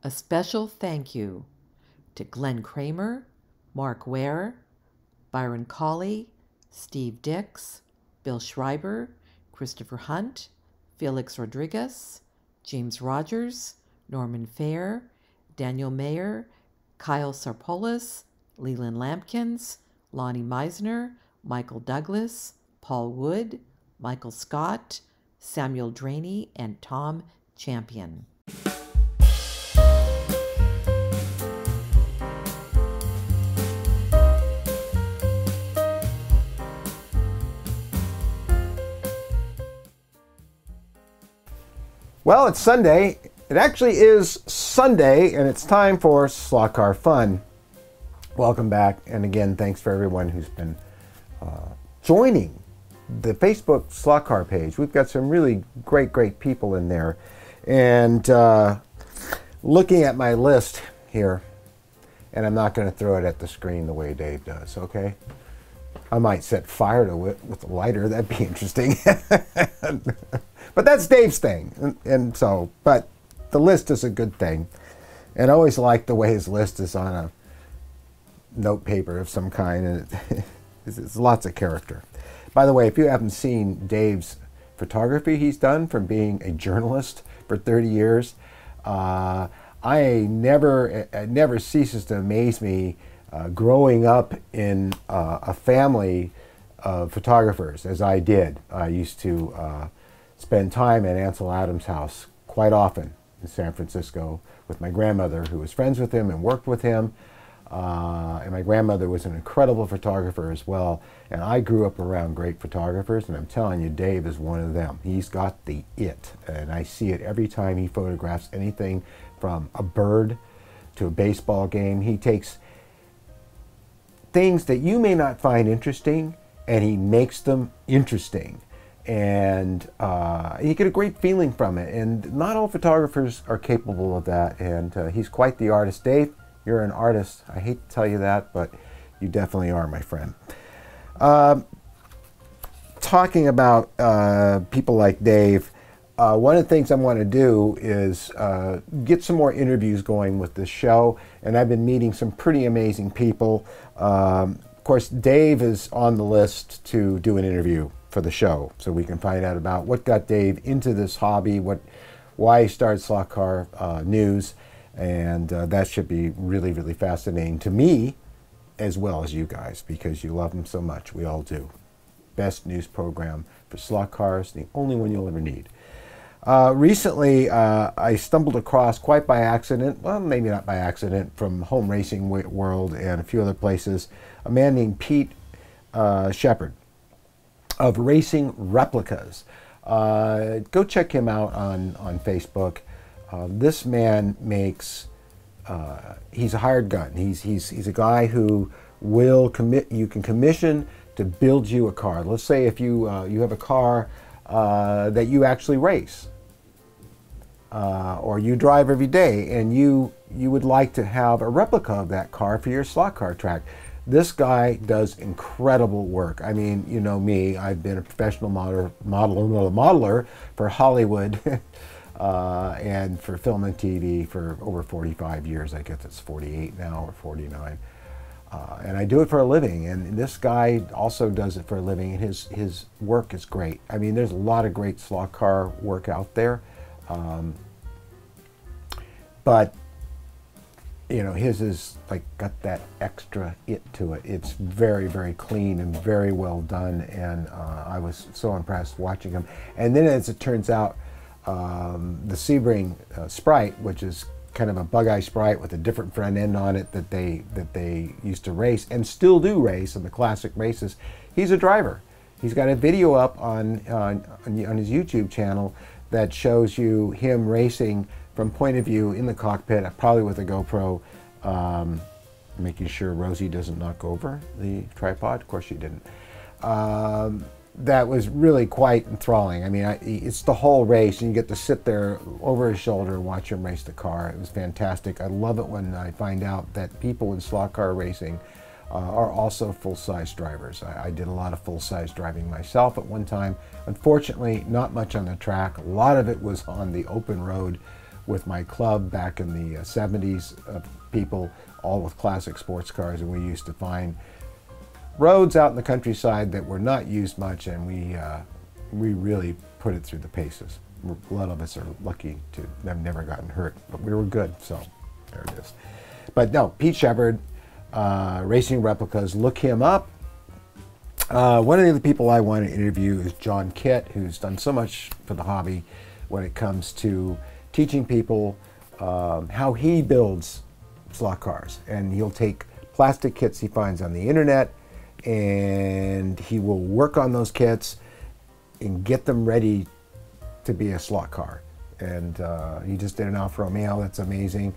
A special thank you to Glenn Kramer, Mark Ware, Byron Colley, Steve Dix, Bill Schreiber, Christopher Hunt, Felix Rodriguez, James Rogers, Norman Fair, Daniel Mayer, Kyle Sarpolis, Leland Lampkins, Lonnie Meisner, Michael Douglas, Paul Wood, Michael Scott, Samuel Draney, and Tom Champion. Well, it's Sunday. It actually is Sunday, and it's time for Slot Car Fun. Welcome back, and again, thanks for everyone who's been joining the Facebook Slot Car page. We've got some really great people in there. And looking at my list here, and I'm not going to throw it at the screen the way Dave does, okay? I might set fire to it with a lighter. That'd be interesting. But that's Dave's thing. And so, but the list is a good thing. And I always like the way his list is on a note paper of some kind. And it's lots of character. By the way, if you haven't seen Dave's photography he's done from being a journalist for 30 years, it never ceases to amaze me growing up in a family of photographers, as I did. I used to spend time at Ansel Adams' house quite often in San Francisco with my grandmother, who was friends with him and worked with him. And my grandmother was an incredible photographer as well. And I grew up around great photographers, and I'm telling you, Dave is one of them. He's got the it, and I see it every time he photographs anything from a bird to a baseball game. He takes things that you may not find interesting, and he makes them interesting. And you get a great feeling from it. And not all photographers are capable of that. And he's quite the artist. Dave, you're an artist. I hate to tell you that, but you definitely are, my friend. Talking about people like Dave, one of the things I want to do is get some more interviews going with this show. And I've been meeting some pretty amazing people. Of course, Dave is on the list to do an interview for the show, so we can find out about what got Dave into this hobby, why he started Slot Car News, and that should be really fascinating to me as well as you guys, because you love him so much. We all do. Best news program for slot cars, the only one you'll ever need. Recently, I stumbled across, quite by accident, well, maybe not by accident, from Home Racing World and a few other places, a man named Pete Shepard of Racing Replicas. Go check him out on Facebook. This man makes, he's a hired gun. He's a guy who will you can commission to build you a car. Let's say if you you have a car that you actually race, or you drive every day, and you would like to have a replica of that car for your slot car track. This guy does incredible work. I mean, you know me, I've been a professional modeler for Hollywood and for film and TV for over 45 years. I guess it's 48 now, or 49. And I do it for a living, and this guy also does it for a living, and his work is great. I mean, there's a lot of great slot car work out there, but you know, his is like got that extra it to it. It's very clean and very well done, and I was so impressed watching him. And then, as it turns out, the Sebring Sprite, which is kind of a bug-eye Sprite with a different front end on it that they used to race and still do race in the classic races. He's a driver. He's got a video up on his YouTube channel that shows you him racing from point of view in the cockpit, probably with a GoPro, making sure Rosie doesn't knock over the tripod. Of course she didn't. That was really quite enthralling. I mean, it's the whole race, and you get to sit there over his shoulder and watch him race the car. It was fantastic. I love it when I find out that people in slot car racing are also full-size drivers. I did a lot of full-size driving myself at one time. Unfortunately, not much on the track. A lot of it was on the open road with my club back in the 70s, people all with classic sports cars, and we used to find roads out in the countryside that were not used much, and we really put it through the paces. A lot of us are lucky to have never gotten hurt, but we were good, so there it is. But no, Pete Shepard, Racing Replicas, look him up. One of the other people I want to interview is John Kitt, who's done so much for the hobby when it comes to teaching people how he builds slot cars. And he'll take plastic kits he finds on the internet, and he will work on those kits and get them ready to be a slot car. And he just did an Alfa Romeo, that's amazing.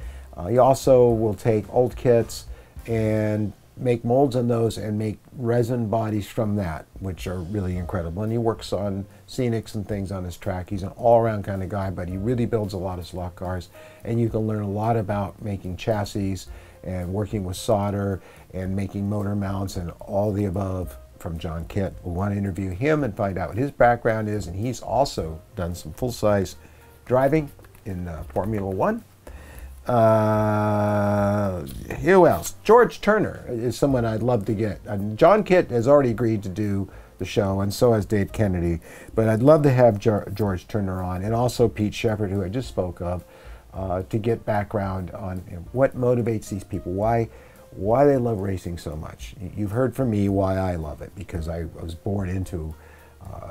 He also will take old kits and make molds on those and make resin bodies from that, which are really incredible. And he works on scenics and things on his track. He's an all-around kind of guy, but he really builds a lot of slot cars. And you can learn a lot about making chassis and working with solder and making motor mounts and all the above from John Kitt. We want to interview him and find out what his background is. And he's also done some full-size driving in Formula One. Who else? George Turner is someone I'd love to get. John Kitt has already agreed to do the show, and so has Dave Kennedy. But I'd love to have George Turner on, and also Pete Shepard, who I just spoke of, to get background on what motivates these people, why they love racing so much. You've heard from me why I love it, because I was born into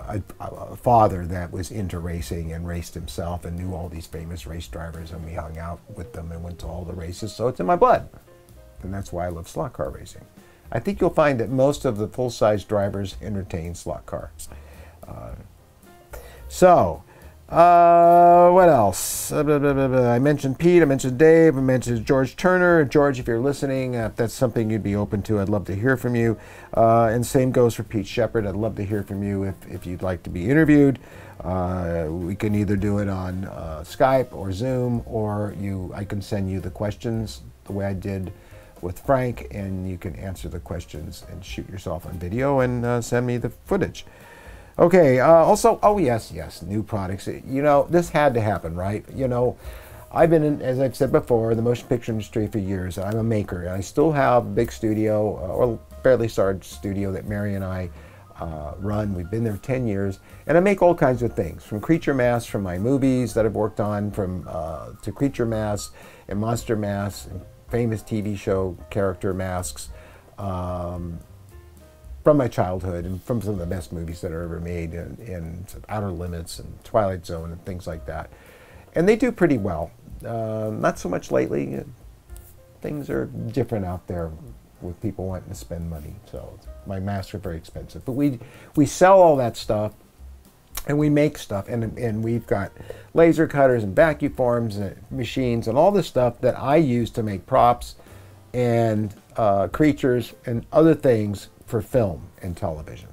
a father that was into racing and raced himself and knew all these famous race drivers, and we hung out with them and went to all the races, so it's in my blood. And that's why I love slot car racing. I think you'll find that most of the full-size drivers entertain slot cars. What else? I mentioned Pete, I mentioned Dave, I mentioned George Turner. George, if you're listening, if that's something you'd be open to, I'd love to hear from you. And same goes for Pete Shepard. I'd love to hear from you if you'd like to be interviewed. We can either do it on Skype or Zoom, or I can send you the questions the way I did with Frank, and you can answer the questions and shoot yourself on video and send me the footage. Okay, also, oh yes, new products. You know, this had to happen, right? You know, I've been in, as I've said before, the motion picture industry for years. I'm a maker, and I still have a big studio, or fairly large studio that Mary and I run. We've been there 10 years, and I make all kinds of things, from creature masks from my movies that I've worked on, to creature masks and monster masks, and famous TV show character masks, from my childhood and from some of the best movies that are ever made, and Outer Limits and Twilight Zone and things like that. And they do pretty well. Not so much lately. Things are different out there with people wanting to spend money. So my masks are very expensive. But we sell all that stuff, and we make stuff. And we've got laser cutters and vacuum forms and machines and all this stuff that I use to make props and creatures and other things for film and television.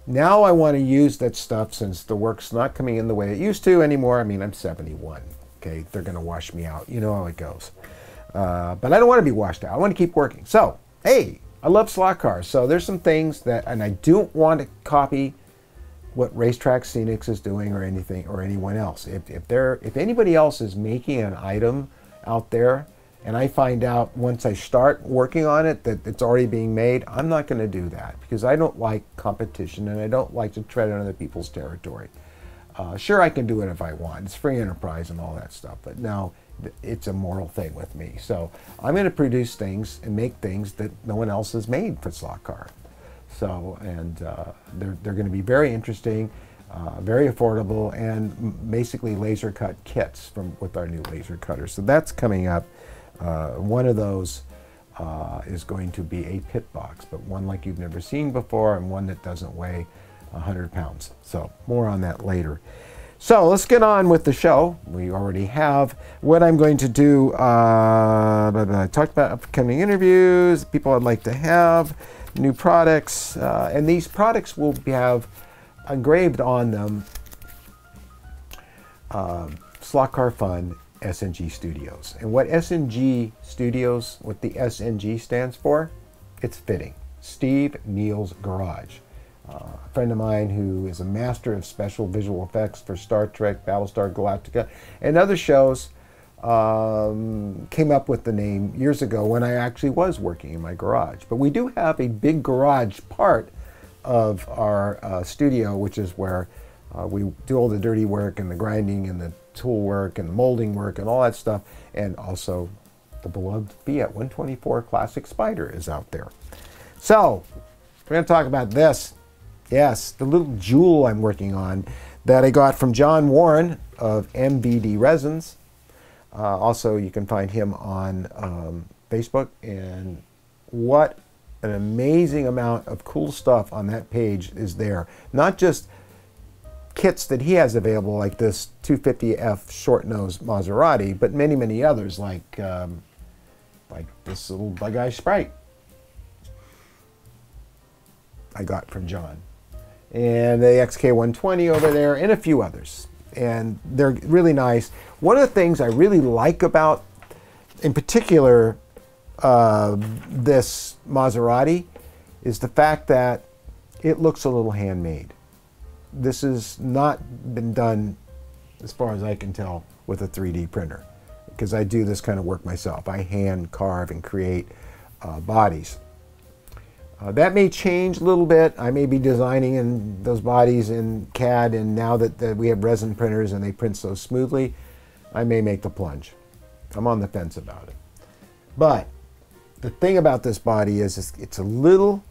Now I want to use that stuff, since the work's not coming in the way it used to anymore. I mean, I'm 71, okay? They're going to wash me out. You know how it goes. But I don't want to be washed out. I want to keep working. So, hey, I love slot cars. So there's some things that, and I don't want to copy what Racetrack Scenics is doing or anything, or anyone else. If anybody else is making an item out there, and I find out once I start working on it that it's already being made, I'm not going to do that, because I don't like competition, and I don't like to tread on other people's territory. Sure, I can do it if I want. It's free enterprise and all that stuff, but no, it's a moral thing with me. So I'm going to produce things and make things that no one else has made for slot car. So, and they're going to be very interesting, very affordable, and basically laser cut kits with our new laser cutters. So that's coming up. One of those is going to be a pit box, but one like you've never seen before, and one that doesn't weigh 100 pounds. So more on that later. So let's get on with the show. We already have what I'm going to do. I talked about upcoming interviews, people I'd like to have, new products, and these products will have engraved on them Slot Car Fun SNG Studios. And what SNG Studios, what the SNG stands for, it's fitting. Steve Neal's Garage. A friend of mine who is a master of special visual effects for Star Trek, Battlestar Galactica, and other shows, came up with the name years ago when I actually was working in my garage. But we do have a big garage part of our studio, which is where we do all the dirty work and the grinding and the tool work and the molding work and all that stuff. And also the beloved Fiat 124 Classic Spider is out there. So we're going to talk about this. Yes, the little jewel I'm working on that I got from John Warren of MVD Resins. Also, you can find him on Facebook. And what an amazing amount of cool stuff on that page is there. Not just kits that he has available, like this 250F short nose Maserati, but many, many others, like this little Bug Eye Sprite I got from John, and the XK120 over there, and a few others. And they're really nice. One of the things I really like about, in particular, this Maserati is the fact that it looks a little handmade. This has not been done, as far as I can tell, with a 3D printer, because I do this kind of work myself. I hand carve and create bodies. That may change a little bit. I may be designing in those bodies in CAD, and now that we have resin printers and they print so smoothly, I may make the plunge. I'm on the fence about it. But the thing about this body is it's a little,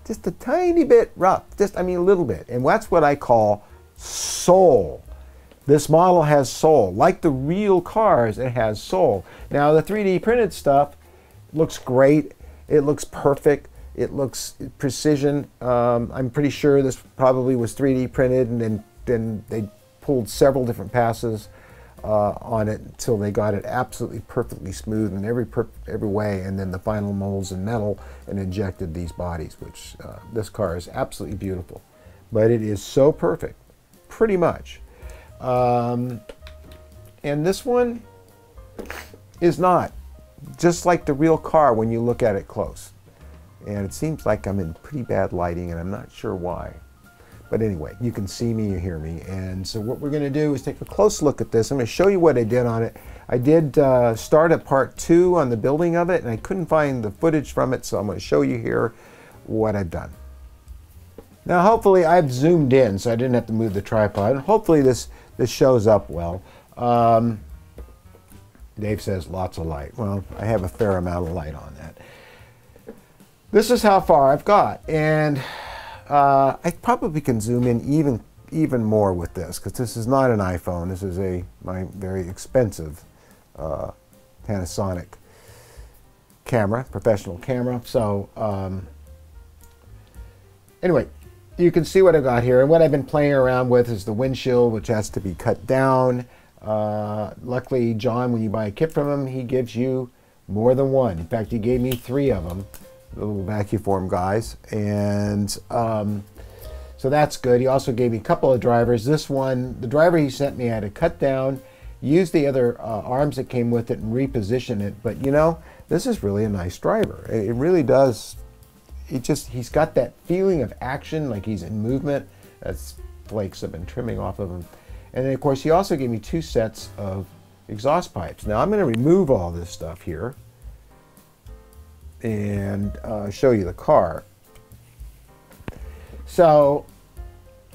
just a tiny bit rough. I mean a little bit. And that's what I call soul. This model has soul. Like the real cars, it has soul. Now the 3D printed stuff looks great. It looks perfect. It looks precision. I'm pretty sure this probably was 3D printed, and then they pulled several different passes on it until they got it absolutely perfectly smooth in every way, and then the final molds in metal and injected these bodies, which this car is absolutely beautiful. But it is so perfect, pretty much. And this one is not. Just like the real car when you look at it close. And it seems like I'm in pretty bad lighting, and I'm not sure why. But anyway, you can see me, you hear me. And so what we're going to do is take a close look at this. I'm going to show you what I did on it. I did start at part 2 on the building of it, and I couldn't find the footage from it, so I'm going to show you here what I've done. Now hopefully I've zoomed in, so I didn't have to move the tripod. Hopefully this shows up well. Dave says lots of light. Well, I have a fair amount of light on that. This is how far I've got, and I probably can zoom in even more with this, because this is not an iPhone. This is my very expensive Panasonic camera, professional camera. So anyway, you can see what I've got here, and what I've been playing around with is the windshield, which has to be cut down. Luckily, John, when you buy a kit from him, he gives you more than one. In fact, he gave me 3 of them. The little vacuform guys, and so that's good. He also gave me a couple of drivers. This one, the driver he sent me, I had to cut down, use the other arms that came with it, and reposition it. But you know, this is really a nice driver. It really does. He's got that feeling of action, like he's in movement. That's flakes have been trimming off of him. And then of course he also gave me 2 sets of exhaust pipes. Now I'm going to remove all this stuff here and show you the car. So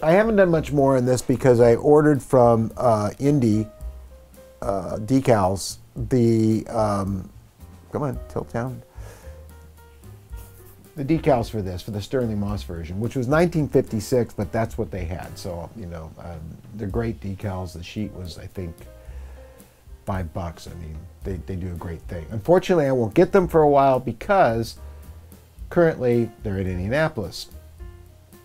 I haven't done much more in this because I ordered from Indy Decals the come on, tilt down, the decals for this, for the Stirling Moss version, which was 1956, but that's what they had. So you know, they're great decals. The sheet was, I think, $5. I mean, they do a great thing. Unfortunately, I won't get them for a while because currently they're in Indianapolis.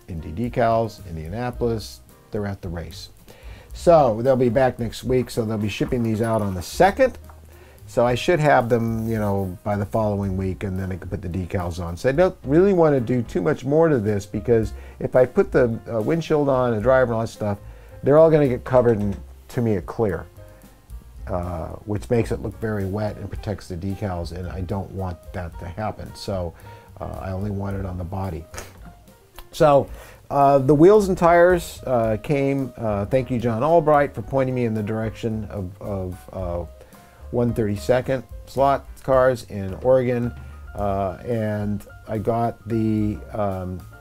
Indy Decals, Indianapolis, they're at the race. So they'll be back next week, so they'll be shipping these out on the 2nd. So I should have them, you know, by the following week, and then I can put the decals on. So I don't really want to do too much more to this, because if I put the windshield on, the driver and all that stuff, they're all going to get covered and, to me, a clear. Which makes it look very wet and protects the decals, and I don't want that to happen. So I only want it on the body. So The wheels and tires came, thank you John Albright for pointing me in the direction of 132nd slot cars in Oregon, and I got the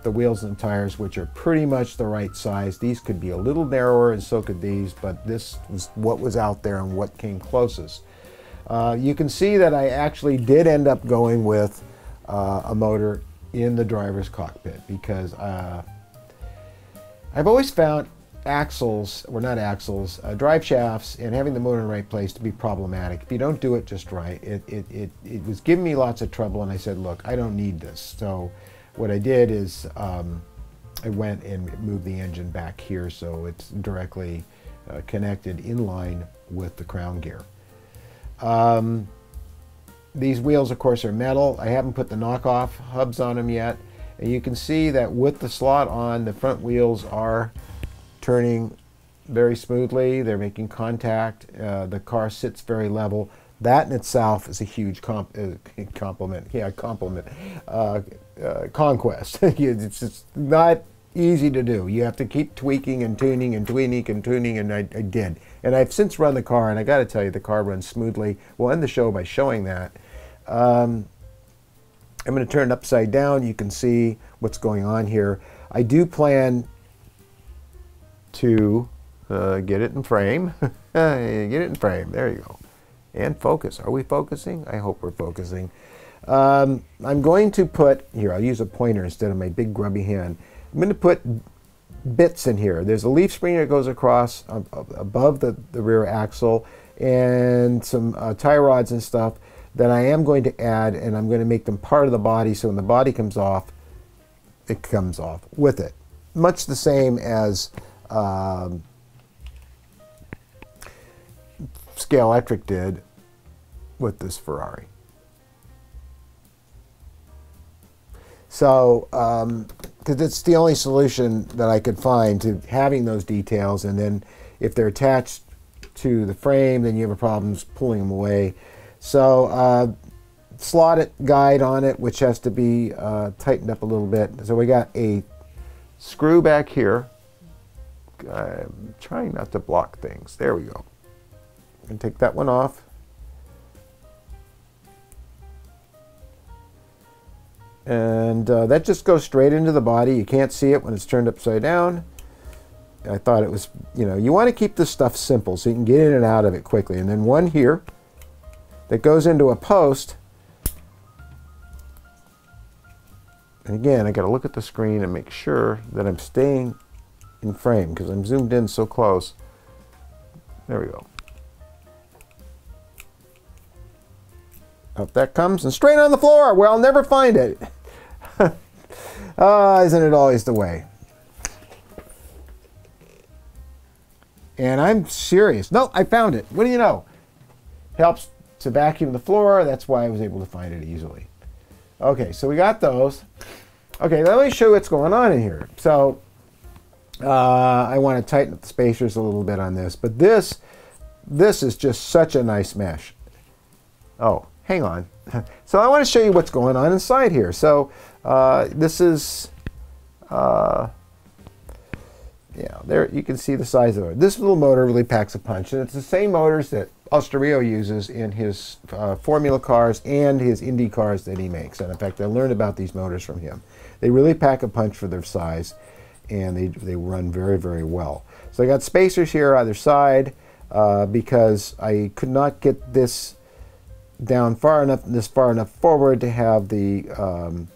wheels and tires, which are pretty much the right size. These could be a little narrower and so could these, but this was what was out there and what came closest. You can see that I actually did end up going with a motor in the driver's cockpit because I've always found axles, or not axles, drive shafts and having the motor in the right place to be problematic. If you don't do it just right, it was giving me lots of trouble, and I said, look, I don't need this. So what I did is I went and moved the engine back here so it's directly connected in line with the crown gear. These wheels, of course, are metal. I haven't put the knockoff hubs on them yet. And you can see that with the slot on, the front wheels are turning very smoothly. They're making contact. The car sits very level. That in itself is a huge compliment. Yeah, compliment. Conquest. It's just not easy to do. You have to keep tweaking and tuning and tweaking and tuning, and I did. And I've since run the car, and I got to tell you, the car runs smoothly. We'll end the show by showing that. I'm going to turn it upside down. You can see what's going on here. I do plan to get it in frame. Get it in frame. There you go. And focus. Are we focusing? I hope we're focusing. I'm going to put, here, I'll use a pointer instead of my big grubby hand. I'm going to put bits in here. There's a leaf spring that goes across above the rear axle and some tie rods and stuff that I am going to add, and I'm going to make them part of the body, so when the body comes off, it comes off with it. Much the same as Scalextric did with this Ferrari. So, because it's the only solution that I could find to having those details, and then if they're attached to the frame, then you have problems pulling them away. So, slotted guide on it, which has to be tightened up a little bit. So we got a screw back here. I'm trying not to block things. There we go. I'm going to take that one off. And that just goes straight into the body. You can't see it when it's turned upside down. I thought it was, you know, you want to keep this stuff simple so you can get in and out of it quickly. And then one here that goes into a post. And again, I got to look at the screen and make sure that I'm staying in frame because I'm zoomed in so close. There we go. Up that comes and straight on the floor where I'll never find it. Isn't it always the way? And I'm serious. No, I found it. What do you know? Helps to vacuum the floor. That's why I was able to find it easily. Okay, so we got those. Okay, let me show you what's going on in here. So I want to tighten up the spacers a little bit on this, but this is just such a nice mesh. Oh, hang on. So I want to show you what's going on inside here. So this is, yeah, there you can see the size of it. This little motor really packs a punch, and it's the same motors that Osterio uses in his Formula cars and his Indy cars that he makes. And in fact, I learned about these motors from him. They really pack a punch for their size, and they run very, very well. So I got spacers here either side because I could not get this down far enough, this far enough forward to have the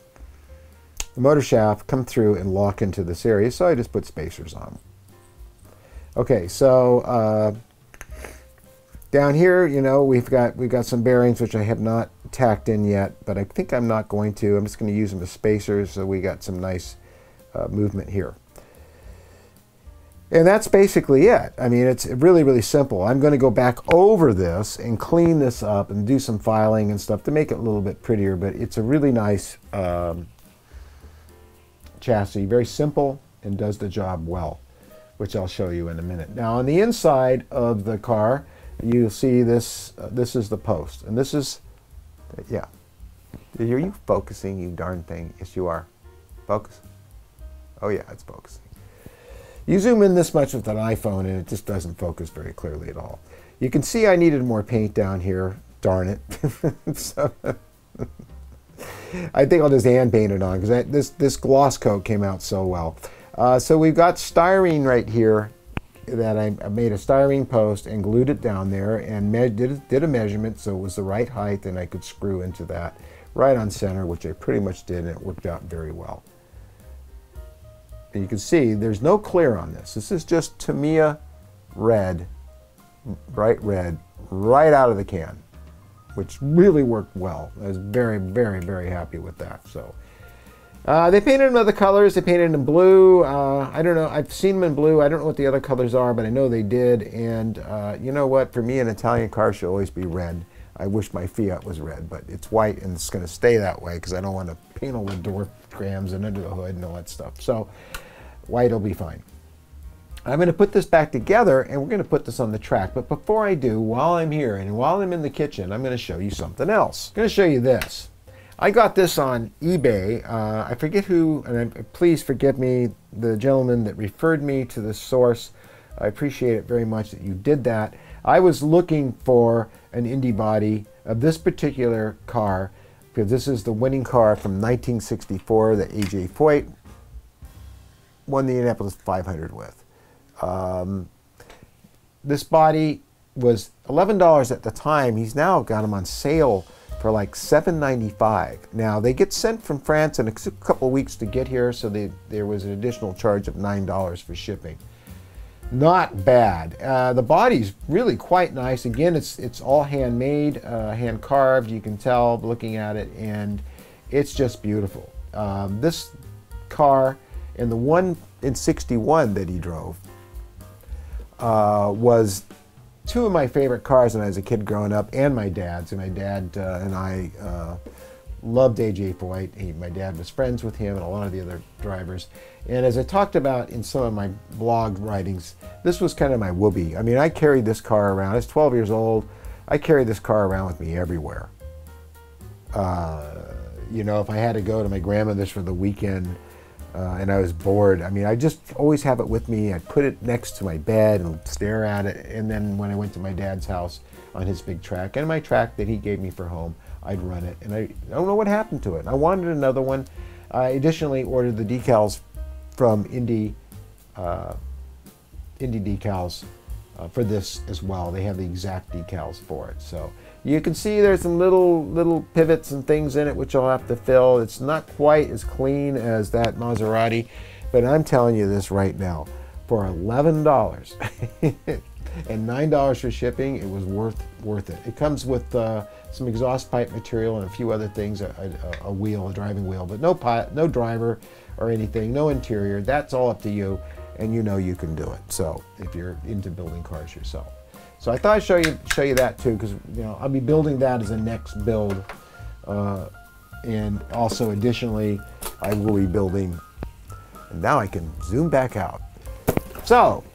motor shaft come through and lock into this area, so I just put spacers on. Okay, so down here, you know, we've got some bearings which I have not tacked in yet, but I think I'm not going to. I'm just going to use them as spacers, so we got some nice movement here. And that's basically it. I mean, it's really, really simple. I'm going to go back over this and clean this up and do some filing and stuff to make it a little bit prettier, but it's a really nice chassis. Very simple and does the job well, which I'll show you in a minute. Now, on the inside of the car, you'll see this. This is the post. And this is, yeah. Are you focusing, you darn thing? Yes, you are. Focus. Oh yeah, it's focusing. You zoom in this much with an iPhone and it just doesn't focus very clearly at all. You can see I needed more paint down here. Darn it. So, I think I'll just hand paint it on because this gloss coat came out so well. So we've got styrene right here that I made a styrene post and glued it down there and did a measurement so it was the right height and I could screw into that right on center, which I pretty much did, and it worked out very well. And you can see there's no clear on this. This is just Tamiya red, bright red, right out of the can, which really worked well. I was very, very, very happy with that. So they painted in other colors. They painted in blue. I don't know. I've seen them in blue. I don't know what the other colors are, but I know they did. And you know what? For me, an Italian car should always be red. I wish my Fiat was red, but it's white and it's going to stay that way because I don't want to paint all the door trams and under the hood and all that stuff. So white will be fine. I'm going to put this back together and we're going to put this on the track. But before I do, while I'm here and while I'm in the kitchen, I'm going to show you something else. I'm going to show you this. I got this on eBay. I forget who, and please forgive me, the gentleman that referred me to this source. I appreciate it very much that you did that. I was looking for an Indy body of this particular car because this is the winning car from 1964 that A.J. Foyt won the Indianapolis 500 with. This body was $11 at the time. He's now got them on sale for like $7.95. Now they get sent from France and it took a couple of weeks to get here, so there was an additional charge of $9 for shipping. Not bad. The body's really quite nice. Again, it's all handmade, hand carved. You can tell looking at it, and it's just beautiful. This car and the one in '61 that he drove was two of my favorite cars when I was a kid growing up, and my dad's. And my dad and I loved A.J. Foyt. My dad was friends with him and a lot of the other drivers. And as I talked about in some of my blog writings, this was kind of my whoopee. I mean, I carried this car around. I was 12 years old. I carried this car around with me everywhere. You know, if I had to go to my grandmother's for the weekend and I was bored, I mean, I just always have it with me. I'd put it next to my bed and stare at it. And then when I went to my dad's house on his big track and my track that he gave me for home, I'd run it. And I don't know what happened to it. I wanted another one. I additionally ordered the decals from Indy decals for this as well. They have the exact decals for it. So you can see there's some little pivots and things in it which I'll have to fill. It's not quite as clean as that Maserati, but I'm telling you this right now, for $11 and $9 for shipping, it was worth it. It comes with some exhaust pipe material and a few other things, a wheel, a driving wheel, but no driver or anything, no interior. That's all up to you, and you know you can do it. So if you're into building cars yourself. So I thought I'd show you that too, because you know I'll be building that as a next build, and also additionally I will be building. And now I can zoom back out. So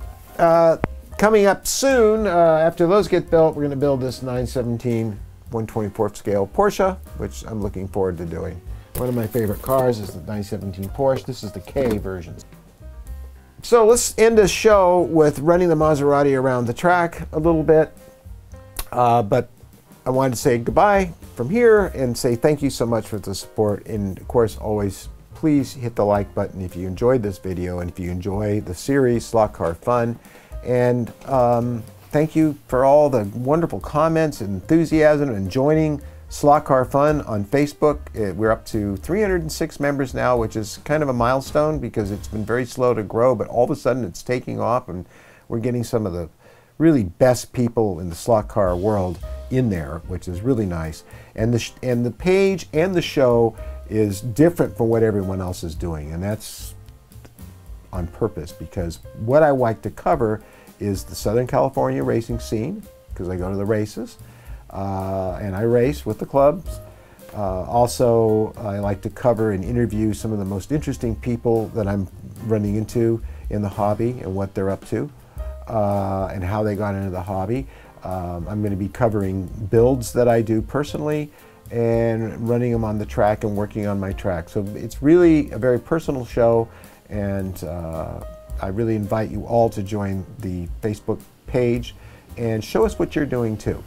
coming up soon, after those get built, we're going to build this 917 1/24th scale Porsche, which I'm looking forward to doing. One of my favorite cars is the 917 Porsche. This is the K version. So let's end this show with running the Maserati around the track a little bit. But I wanted to say goodbye from here and say thank you so much for the support. And of course, always please hit the like button if you enjoyed this video and if you enjoy the series Slot Car Fun. And thank you for all the wonderful comments and enthusiasm and joining Slot Car Fun on Facebook. We're up to 306 members now, which is kind of a milestone because it's been very slow to grow, but all of a sudden it's taking off and we're getting some of the really best people in the slot car world in there, which is really nice. And the page and the show is different from what everyone else is doing, and that's on purpose because what I like to cover is the Southern California racing scene because I go to the races. And I race with the clubs. Also, I like to cover and interview some of the most interesting people that I'm running into in the hobby and what they're up to and how they got into the hobby. I'm going to be covering builds that I do personally and running them on the track and working on my track. So it's really a very personal show, And I really invite you all to join the Facebook page and show us what you're doing too.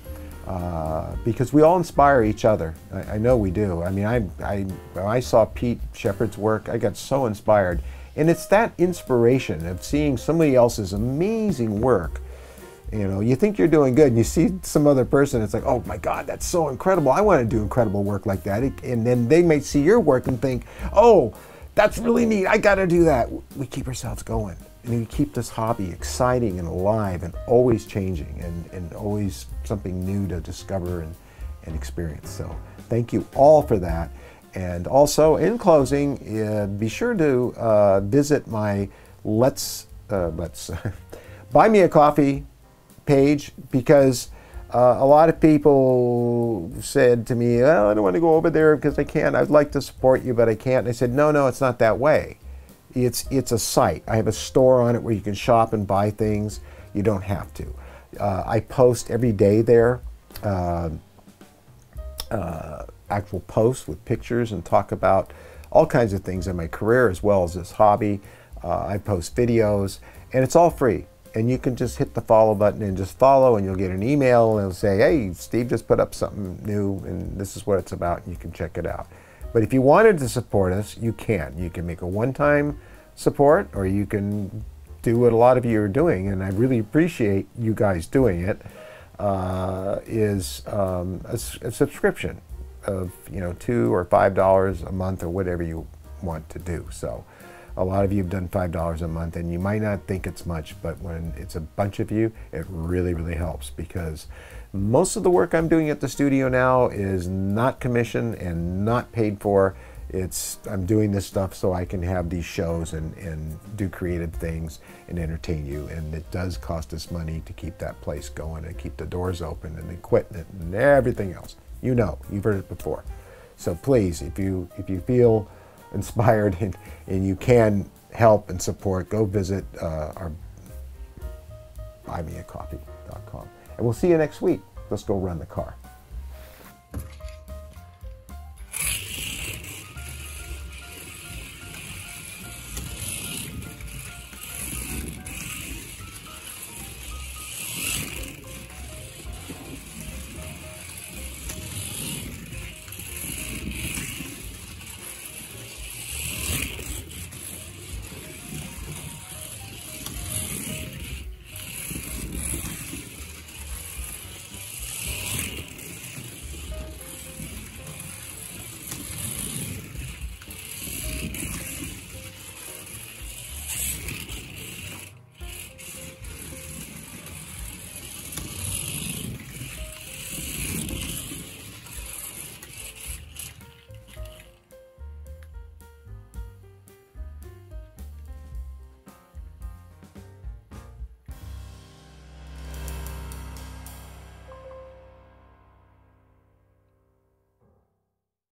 Because we all inspire each other. I know we do. I mean, when I saw Pete Shepard's work, I got so inspired. And it's that inspiration of seeing somebody else's amazing work. You know, you think you're doing good and you see some other person, it's like, oh my God, that's so incredible. I want to do incredible work like that. And then they may see your work and think, oh, that's really neat. I got to do that. We keep ourselves going. And we keep this hobby exciting and alive and always changing and always something new to discover and experience. So thank you all for that. And also, in closing, be sure to visit my Let's Buy Me a Coffee page, because a lot of people said to me, well, I don't want to go over there because I can't. I'd like to support you, but I can't. And I said, no, it's not that way. It's a site. I have a store on it where you can shop and buy things. You don't have to. I post every day there, actual posts with pictures, and talk about all kinds of things in my career as well as this hobby. I post videos, and it's all free. And you can just hit the follow button and just follow, and you'll get an email and it'll say, hey, Steve just put up something new and this is what it's about, and you can check it out. But if you wanted to support us, you can. You can make a one-time support, or you can do what a lot of you are doing, and I really appreciate you guys doing it, is a subscription of $2 or $5 a month or whatever you want to do. So a lot of you have done $5 a month, and you might not think it's much, but when it's a bunch of you, it really, really helps, because most of the work I'm doing at the studio now is not commissioned and not paid for. I'm doing this stuff so I can have these shows and do creative things and entertain you, and it does cost us money to keep that place going and keep the doors open and equipment and everything else. You've heard it before. So please, if you feel inspired and you can help and support, go visit our buymeacoffee.com. And we'll see you next week. Let's go run the car.